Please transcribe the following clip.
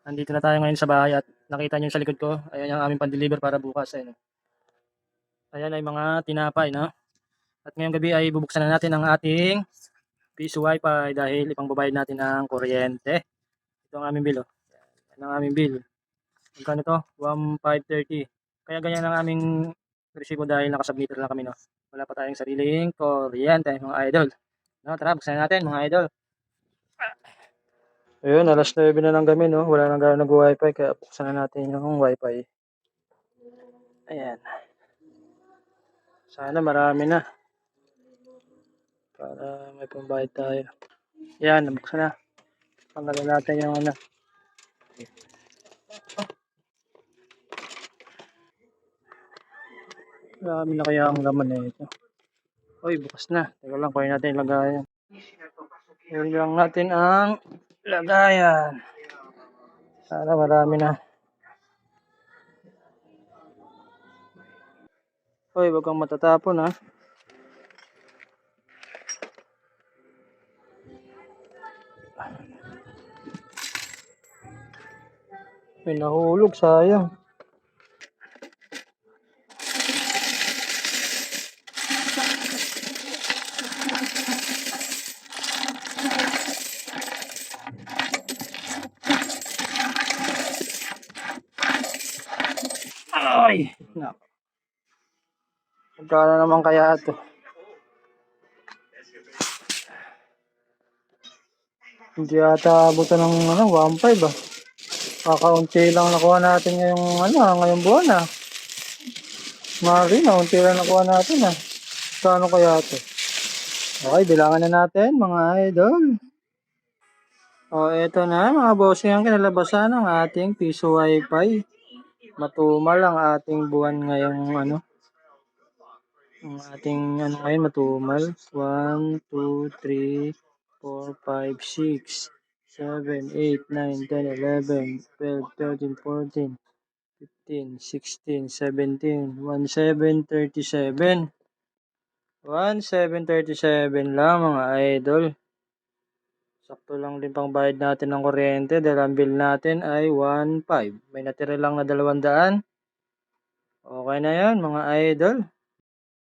Nandito na tayo ngayon sa bahay at nakita niyo sa likod ko, ayan yung aming pan-deliver para bukas. Ayan, ayan ay mga tinapay, no? At ngayong gabi ay bubuksan na natin ang ating piso wifi dahil ipangbabayad natin ang kuryente. Ito ang aming bill, oh. Yan ang aming bill. Magkano to? 1,530. Kaya ganyan ang aming resibo dahil nakasubmitter lang kami, no? Wala pa tayong sariling kuryente, mga idol. No, tara, buksan na natin, mga idol. Ayun, alas 9 na ng gabi, no? Wala nang gano'n nag-wifi kaya buksan na natin yung wifi. Ayan. Sana marami na para may pambayad tayo. Ayan, nabuksan na. Tanggalin natin yung ano. Marami na kaya ang laman na ito. Uy, bukas na. Teka lang, kunin natin yung lagayan. Yun lang natin ang lagayan. Sana marami na. Uy, wag kang matatapon, ha. May nahulog, sayang. Ay, nako. Magkano naman kaya ito? Hindi ata abutan ng 1.5 ah. Kakaunti lang nakuha natin ngayong buwan ah. Marina, unti lang nakuha natin ah. Kano kaya ito? Okay, bilangan na natin mga idol. O, eto na mga bossing ang kinalabasan ng ating piso wifi. Matumal ang ating buwan ngayong ang ating ngayon matumal. 1, 2, 3, 4, 5, 6, 7, 8, 9, 10, 11, 12, 13, 14, 15, 16, 17, 1,737. 1,737 lang mga idol. Sakto lang din pang bayad natin ng kuryente dahil ang bill natin ay 1,500. May natira lang na 200. Okay na yan mga idol.